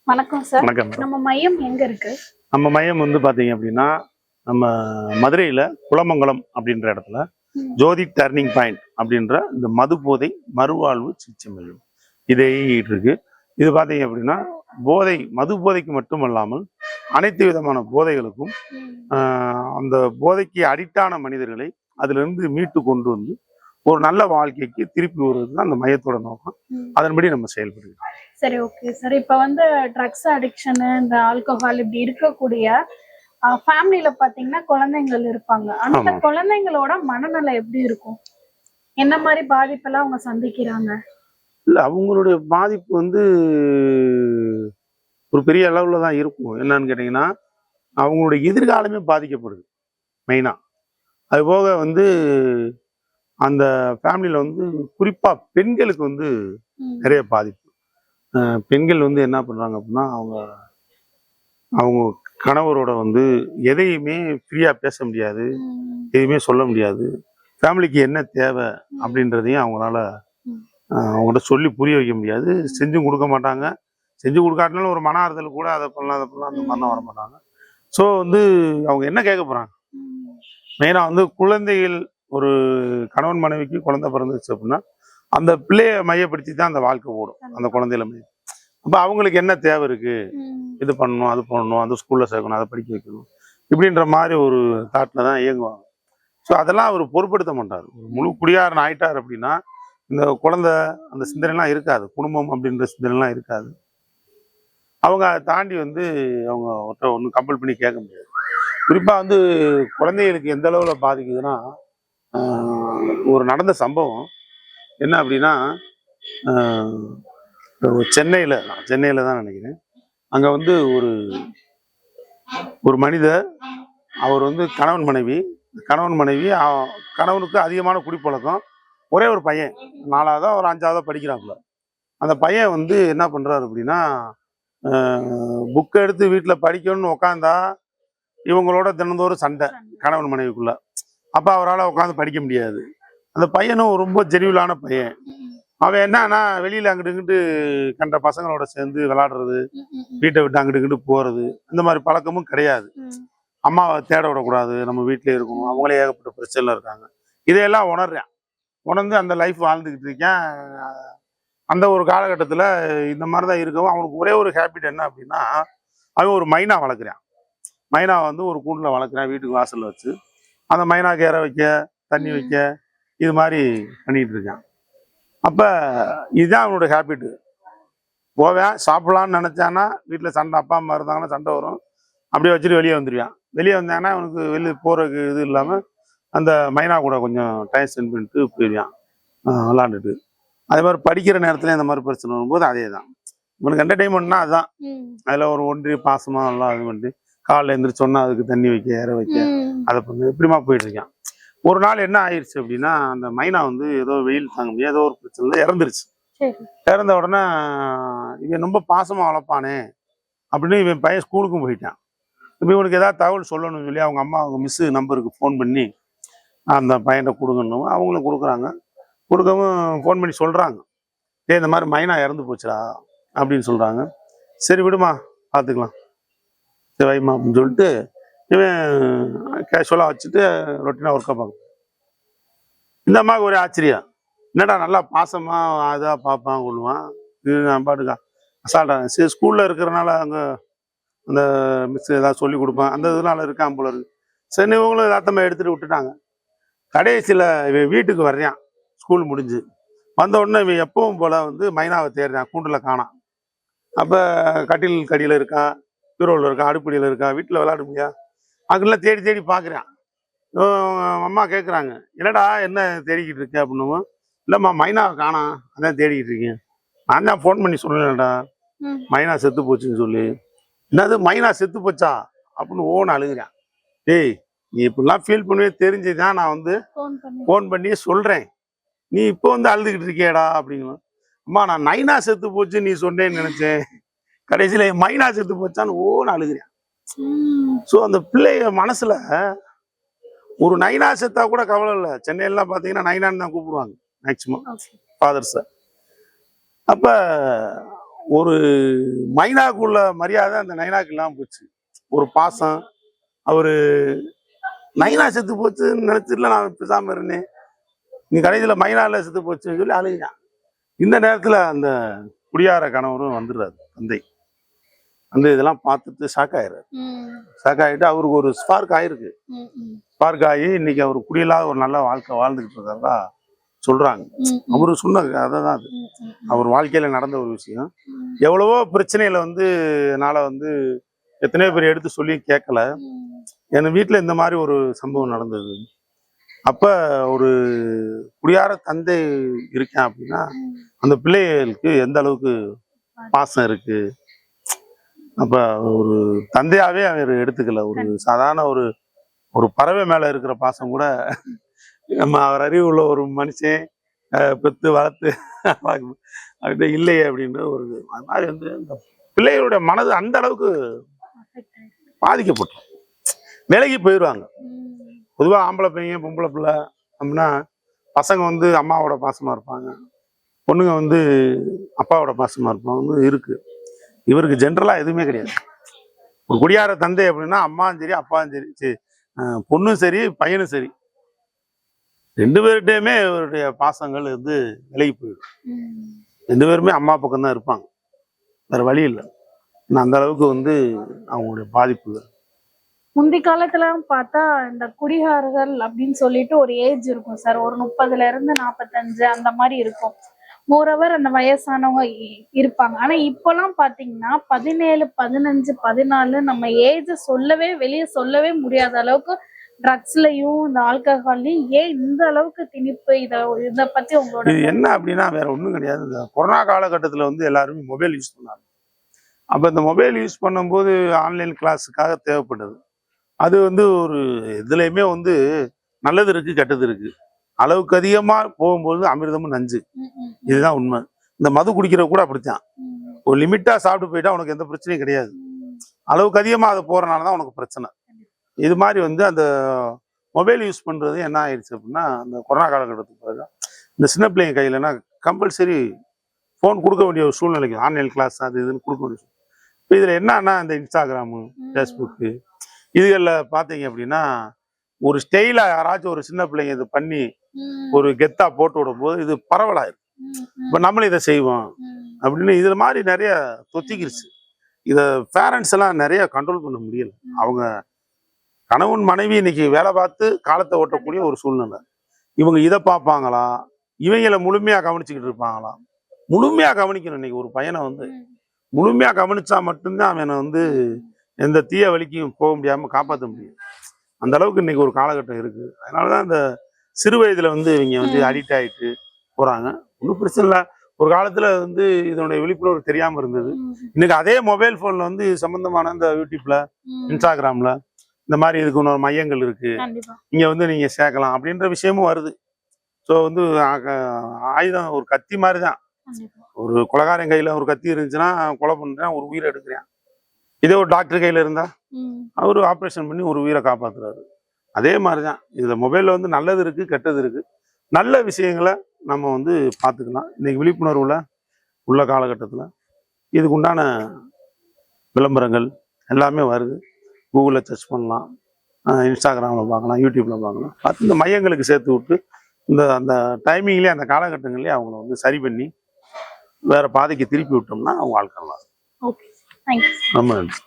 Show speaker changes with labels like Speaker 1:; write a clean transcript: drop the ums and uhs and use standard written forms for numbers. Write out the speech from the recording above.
Speaker 1: வணக்கம் சார்.
Speaker 2: வணக்கம்.
Speaker 1: நம்ம மையம் எங்க இருக்கு?
Speaker 2: நம்ம மையம் வந்து பாத்தீங்க அப்படின்னா நம்ம மதுரையில குலமங்கலம் அப்படின்ற இடத்துல ஜோதி டர்னிங் பாயிண்ட் அப்படின்ற இந்த மது போதை மறுவாழ்வு சிகிச்சை மையம் இது இயங்கிட்டு இருக்கு. இது பாத்தீங்க அப்படின்னா மது போதைக்கு மட்டுமல்லாமல் அனைத்து விதமான போதைகளுக்கும் அந்த போதைக்கு அடிக்டான மனிதர்களை அதுல இருந்து மீட்டு கொண்டு வந்து ஒரு நல்ல வாழ்க்கைக்கு திருப்பி வருவது தான் அந்த மையத்தோட நோக்கம். அதன்படி நம்ம செயல்படுகிறோம்.
Speaker 1: சரி, ஓகே சார். இப்ப வந்து ட்ரக்ஸ் அடிக்ஷன், இந்த ஆல்கஹால் இப்படி இருக்கக்கூடிய ஃபேமிலியில பாத்தீங்கன்னா குழந்தைங்கள் இருப்பாங்க. அந்த குழந்தைங்களோட மனநிலை எப்படி இருக்கும்? என்ன மாதிரி பாதிப்பெல்லாம் அவங்க சந்திக்கிறாங்க?
Speaker 2: இல்ல, அவங்களுடைய பாதிப்பு வந்து ஒரு பெரிய அளவுல தான் இருக்கும். என்னன்னு கேட்டீங்கன்னா அவங்களுடைய எதிர்காலமே பாதிக்கப்படுது மெயினா. அது போக வந்து அந்த ஃபேமிலியில வந்து குறிப்பா பெண்களுக்கு வந்து நிறைய பாதிப்பு. பெண்கள் வந்து என்ன பண்றாங்க அப்படின்னா அவங்க கணவரோட வந்து எதையுமே ஃப்ரீயா பேச முடியாது, எதுவுமே சொல்ல முடியாது. ஃபேமிலிக்கு என்ன தேவை அப்படின்றதையும் அவங்கள்ட்ட சொல்லி புரிய வைக்க முடியாது. செஞ்சும் கொடுக்க மாட்டாங்க. செஞ்சு கொடுக்காட்டினாலும் ஒரு மன ஆறுதல் கூட அதை பண்ணலாம் அந்த மாதிரிலாம் வர மாட்டாங்க. ஸோ வந்து அவங்க என்ன கேட்க போறாங்க? மெயினா வந்து குழந்தைகள், ஒரு கணவன் மனைவிக்கு குழந்தை பிறந்துச்சு அப்படின்னா அந்த பிள்ளைய மையப்படுத்தி தான் அந்த வாழ்க்கை ஓடும். அந்த குழந்தையில அப்ப அவங்களுக்கு என்ன தேவை இருக்கு, இது பண்ணணும், அது பண்ணணும், அந்த ஸ்கூல்ல சேர்க்கணும், அதை படிக்க வைக்கணும், இப்படின்ற மாதிரி ஒரு தாட்ல தான் இயங்குவாங்க. ஸோ அதெல்லாம் அவர் பொருட்படுத்த மாட்டார். முழு குடியாரன் ஆயிட்டார் அப்படின்னா இந்த குழந்தை அந்த சிந்தனைலாம் இருக்காது. குடும்பம் அப்படின்ற சிந்தனைலாம் இருக்காது. அவங்க அதை தாண்டி வந்து அவங்க ஒன்றும் கம்பல் பண்ணி கேட்க முடியாது. குறிப்பா வந்து குழந்தைகளுக்கு எந்த அளவுல பாதிக்குதுன்னா, ஒரு நடந்த சம்பவம் என்ன அப்படின்னா, சென்னையில தான் நினைக்கிறேன். அங்க வந்து ஒரு மனிதர், அவர் வந்து கணவன் மனைவி, கணவனுக்கு அதிகமான குடிப்பழக்கம். ஒரே ஒரு பையன் 4ஆவதோ ஒரு 5ஆவதோ படிக்கிறாப்புல. அந்த பையன் வந்து என்ன பண்றாரு அப்படின்னா, புக்கை எடுத்து வீட்டுல படிக்கணும்னு உக்காந்தா இவங்களோட தினந்தோறும் சண்டை கணவன் மனைவிக்குள்ள. அப்ப அவரால் உட்காந்து படிக்க முடியாது. அந்த பையனும் ரொம்ப ஜெனியூலான பையன். அவன் என்னன்னா வெளியில அங்கிட்டு இங்கிட்டு கண்ட பசங்களோட சேர்ந்து விளையாடுறது, வீட்டை விட்டு அங்கிட்டு இங்கிட்டு போறது, இந்த மாதிரி பழக்கமும் கிடையாது. அம்மாவை தேட விடக்கூடாது, நம்ம வீட்டிலே இருக்கணும், அவங்களே ஏகப்பட்ட பிரச்சனை இருக்காங்க. இதையெல்லாம் உணர்ந்து அந்த லைஃப் வாழ்ந்துக்கிட்டு இருக்கேன். அந்த ஒரு காலகட்டத்தில் இந்த மாதிரி தான் இருக்கவும் அவனுக்கு ஒரே ஒரு ஹேபிட் என்ன அப்படின்னா, அவன் ஒரு மைனா வளர்க்குறான். மைனா வந்து ஒரு கூண்டில் வளர்க்குறான், வீட்டுக்கு வாசலில் வச்சு. அந்த மைனாக்கு இற வைக்க, தண்ணி வைக்க, இது மாதிரி பண்ணிட்டு இருக்கான். அப்போ இதுதான் அவனோட ஹேபிட்டு. போவேன், சாப்பிடலான்னு நினச்சான்னா வீட்டில் சண்டை, அப்பா அம்மா இருந்தாங்கன்னா சண்டை வரும், அப்படியே வச்சுட்டு வெளியே வந்துடுவான். வெளியே வந்தாங்கன்னா அவனுக்கு வெளியே போகிறதுக்கு இது இல்லாமல் அந்த மைனா கூட கொஞ்சம் டைம் ஸ்பெண்ட் பண்ணிட்டு போயிடுவான் விளாண்டுட்டு. அதே மாதிரி படிக்கிற நேரத்துல இந்த மாதிரி பிரச்சனை வரும்போது அதே தான். இவனுக்கு என்டர்டைன்மெண்ட்னா அதுதான். அதில் ஒரு ஒன்றி பாசமாக எல்லாம் இது பண்ணிட்டு காலைல எழுந்திரிச்சு சொன்னா அதுக்கு தண்ணி வைக்க, இற வைக்க, அதை பண்ணி இப்படிமா போயிட்டு இருக்கான். ஒரு நாள் என்ன ஆயிடுச்சு அப்படின்னா, அந்த மைனா வந்து ஏதோ வெயில் தாங்க முடியாது, ஏதோ ஒரு பிரச்சனை இறந்துருச்சு. இறந்த உடனே இவன் ரொம்ப பாசமா வளர்ப்பானே அப்படின்னு இவன் பையன் ஸ்கூலுக்கும் போயிட்டான். இப்போ இவனுக்கு ஏதாவது தகவல் சொல்லணும்னு சொல்லி அவங்க அம்மா அவங்க மிஸ்ஸு நம்பருக்கு ஃபோன் பண்ணி அந்த பையனை கொடுக்கணும். அவங்களும் கொடுக்கவும் ஃபோன் பண்ணி சொல்றாங்க, இந்த மாதிரி மைனா இறந்து போச்சுடா அப்படின்னு சொல்றாங்க. சரி விடுமா, பார்த்துக்கலாம், சரி வைமா அப்படின்னு சொல்லிட்டு இவன் கேஷுவலாக வச்சுட்டு ரொட்டீனாக ஒர்க்கை பார்க்க. இந்த அம்மாவுக்கு ஒரே ஆச்சரியம், என்னடா நல்லா பாசமாக அதாக பார்ப்பான் கொள்ளுவான், இது நான் பாட்டுக்கா அசால்ட்டாக. சரி ஸ்கூலில் இருக்கிறனால அங்கே அந்த மிஸ் ஏதாவது சொல்லி கொடுப்பான், அந்த இதனால இருக்கான் போல இருக்கு. சரி இவங்களும் ஏதாத்தமாக எடுத்துகிட்டு விட்டுட்டாங்க. கடைசியில் இவன் வீட்டுக்கு வர்றான், ஸ்கூல் முடிஞ்சு வந்த உடனே இவன் எப்பவும் போல் வந்து மைனாவை தேடுறான், கூண்டில் காணான். அப்போ கட்டில் கடியில் இருக்கான், பீரோவில் இருக்கான், அடுப்படியில் இருக்கான், வீட்டில் விளையாட முடியா, அங்கெல்லாம் தேடி தேடி பார்க்குறான். அம்மா கேட்குறாங்க, என்னடா என்ன தேடிக்கிட்டு இருக்கேன் அப்படின்னும். இல்லைம்மா மைனாவை காணாம், அதான் தேடிக்கிட்டு இருக்கேன். நான் தான் ஃபோன் பண்ணி சொல்லலடா மைனா செத்து போச்சுன்னு சொல்லி. என்னது மைனா செத்து போச்சா அப்படின்னு ஓன்னு அழுகுறான். டேய் நீ இப்படிலாம் ஃபீல் பண்ணுவே தெரிஞ்சுதான் நான் வந்து ஃபோன் பண்ணி சொல்கிறேன், நீ இப்போ வந்து அழுதுகிட்டு இருக்கியடா அப்படிங்கணும். அம்மா நான் நைனா செத்து போச்சு நீ சொன்னேன்னு நினைச்சேன், கடைசியில் மைனா செத்து போச்சான்னு ஓன்னு அழுகுறான். ஸோ அந்த பிள்ளைய மனசுல ஒரு நைனா செத்தா கூட கவலை இல்லை. சென்னையிலாம் பார்த்தீங்கன்னா நைனான்னு தான் கூப்பிடுவாங்க மேக்சிமம் ஃபாதர்ஸை. அப்போ ஒரு மைனாக்குள்ள மரியாதை அந்த நைனாக்கு இல்லாம போச்சு. ஒரு பாசம். அவரு நைனா செத்து போச்சுன்னு நினைச்சிட்டுல நான் பேசாம இருந்தேன். நீ கடைசியில மைனால செத்து போச்சுன்னு சொல்லி அழுகிறான். இந்த நேரத்துல அந்த குடியார கணவரும் வந்துடுறாரு தந்தை. அந்த இதெல்லாம் பார்த்துட்டு ஷாக் ஆயிடுறாரு. ஷாக் ஆகிட்டு அவருக்கு ஒரு ஸ்பார்க் ஆயிருக்கு. ஸ்பார்க் ஆகி இன்னைக்கு அவர் குடியில்லாத ஒரு நல்ல வாழ்க்கை வாழ்ந்துகிட்டு இருக்காரா சொல்றாங்க. அவரு சொன்ன கதை தான் அது. அவர் வாழ்க்கையில நடந்த ஒரு விஷயம். எவ்வளவோ பிரச்சனையில வந்து என்னால வந்து எத்தனையோ பேர் எடுத்து சொல்லி கேட்கல. என் வீட்டுல இந்த மாதிரி ஒரு சம்பவம் நடந்தது. அப்ப ஒரு குடியார தந்தை இருக்கேன் அப்படின்னா அந்த பிள்ளைகளுக்கு எந்த அளவுக்கு பாசம் இருக்கு. அப்ப ஒரு தந்தையாவே அவர் எடுத்துக்கல. ஒரு சாதாரண ஒரு ஒரு பறவை மேல இருக்கிற பாசம் கூட நம்ம அவர் அறிவு உள்ள ஒரு மனுஷன் பெத்து வளர்த்து அப்படி இல்லையே அப்படின்ற ஒரு அது மாதிரி வந்து இந்த பிள்ளைகளுடைய மனது அந்த அளவுக்கு பாதிக்கப்பட்டோம். விலகி போயிடுவாங்க. பொதுவாக ஆம்பளை பையன் பொம்பளை பிள்ளை அப்படின்னா பசங்க வந்து அம்மாவோட பாசமா இருப்பாங்க, பொண்ணுங்க வந்து அப்பாவோட பாசமா இருப்பாங்க இருக்கு. இவருக்கு ஜென்ரலா எதுவுமே கிடையாது. ஒரு குடியார தந்தை அப்படின்னா அம்மாவும் சரி அப்பாவும் சரி பொண்ணும் சரி பையனும் சரி ரெண்டு பேர்கிட்டயுமே இவருடைய பாசங்கள் வந்து விலகி போயிடும். ரெண்டு பேருமே அம்மா பக்கம் தான் இருப்பாங்க, வேற வழி இல்லை. அந்த அளவுக்கு வந்து அவங்களுடைய பாதிப்பு.
Speaker 1: முந்தி காலத்துல பார்த்தா இந்த குடிகாரர்கள் அப்படின்னு சொல்லிட்டு ஒரு ஏஜ் இருக்கும் சார். ஒரு 30ல இருந்து 45 அந்த மாதிரி இருக்கும். மோரோவர் அந்த வயசானவங்க இருப்பாங்க. ஆனா இப்பெல்லாம் பாத்தீங்கன்னா 17, 15, 14 நம்ம ஏஜ் வெளியே சொல்லவே முடியாத அளவுக்கு ட்ரக்ஸ்லயும் இந்த ஆல்கஹால்லையும் ஏன் இந்த அளவுக்கு திணிப்பு? இத பத்தி உங்களோட
Speaker 2: இது என்ன அப்படின்னா வேற ஒண்ணும் கிடையாது. இந்த கொரோனா காலகட்டத்துல வந்து எல்லாருமே மொபைல் யூஸ் பண்ணாங்க. அப்ப இந்த மொபைல் யூஸ் பண்ணும்போது ஆன்லைன் கிளாஸுக்காக தேவைப்படுது. அது வந்து ஒரு இதுலயுமே வந்து நல்லது இருக்கு கெட்டது இருக்கு. அளவுக்கு அதிகமா போகும்போது அமிர்தமும் நஞ்சு, இதுதான் உண்மை. இந்த மது குடிக்கிற கூட அப்படித்தான். ஒரு லிமிட்டா சாப்பிட்டு போயிட்டா உனக்கு எந்த பிரச்சனையும் கிடையாது. அளவுக்கு அதிகமா அது போறனாலதான் உனக்கு பிரச்சனை. இது மாதிரி வந்து அந்த மொபைல் யூஸ் பண்றது என்ன ஆயிடுச்சு அப்படின்னா அந்த கொரோனா காலகட்டத்துக்கு பிறகு இந்த சின்ன பிள்ளைங்க கையிலன்னா கம்பல்சரி ஃபோன் கொடுக்க வேண்டிய ஒரு சூழ்நிலைக்கு ஆன்லைன் கிளாஸ் அது இதுன்னு கொடுக்க வேண்டிய. இப்போ இதுல என்னன்னா இந்த இன்ஸ்டாகிராமு ஃபேஸ்புக்கு இதுகளில் பார்த்தீங்க அப்படின்னா ஒரு ஸ்டைலா யாராச்சும் ஒரு சின்ன பிள்ளைங்க இது பண்ணி ஒரு கெத்தா போட்டு விடும்போது இது பரவலாயிருக்கு. இப்போ நம்மளும் இதை செய்வோம் அப்படின்னு இதுல மாதிரி நிறைய தொத்திக்கிருச்சு. இதை பேரண்ட்ஸ் எல்லாம் நிறைய கண்ட்ரோல் பண்ண முடியல. அவங்க கணவன் மனைவி இன்னைக்கு வேலை பார்த்து காலத்தை ஓட்டக்கூடிய ஒரு சூழ்நிலை. இவங்க இதை பார்ப்பாங்களா, இவங்களை முழுமையா கவனிச்சுக்கிட்டு இருப்பாங்களா? முழுமையா கவனிக்கணும். இன்னைக்கு ஒரு பையனை வந்து முழுமையா கவனிச்சா மட்டும்தான் அவனை வந்து எந்த தீய வலிக்கும் போக முடியாம காப்பாற்ற முடியும். அந்த அளவுக்கு இன்னைக்கு ஒரு காலகட்டம் இருக்கு. அதனாலதான் இந்த சிறு வயதுல வந்து இவங்க வந்து அடிக்ட் ஆயிட்டு போறாங்க. ஒன்றும் பிரச்சனை இல்லை. ஒரு காலத்துல வந்து இதனுடைய விழிப்புணர்வு தெரியாம இருந்தது. இன்னைக்கு அதே மொபைல் போன்ல வந்து சம்பந்தமான இந்த யூடியூப்ல இன்ஸ்டாகிராம்ல இந்த மாதிரி இதுக்கு இன்னொரு மையங்கள் இருக்கு, இங்க வந்து நீங்க சேர்க்கலாம் அப்படின்ற விஷயமும் வருது. ஸோ வந்து ஆயுதம் ஒரு கத்தி மாதிரி தான். ஒரு கொலைகாரன் கையில ஒரு கத்தி இருந்துச்சுன்னா கொலை பண்றேன், ஒரு உயிரை எடுக்கிறேன். இதே ஒரு டாக்டர் கையில இருந்தா அவரு ஆப்ரேஷன் பண்ணி ஒரு உயிரை காப்பாத்துறாரு. அதே மாதிரிதான் இதுல மொபைல்ல வந்து நல்லது இருக்கு கெட்டது இருக்கு. நல்ல விஷயங்களை நம்ம வந்து பார்த்துக்கலாம். இன்னைக்கு விழிப்புணர்வுல உள்ள காலகட்டத்தில் இதுக்கு உண்டான விளம்பரங்கள் எல்லாமே வருது. கூகுளில் சர்ச் பண்ணலாம், இன்ஸ்டாகிராமில் பார்க்கலாம், யூடியூப்பில் பார்க்கலாம். பார்த்து இந்த மையங்களுக்கு சேர்த்து விட்டு அந்த டைமிங்லேயே அந்த காலகட்டங்கள்லேயே அவங்கள வந்து சரி பண்ணி வேற பாதைக்கு திருப்பி விட்டோம்னா அவங்க வாழ்க்கலாம்.
Speaker 1: Okay, thank you.
Speaker 2: ரொம்ப நன்றி.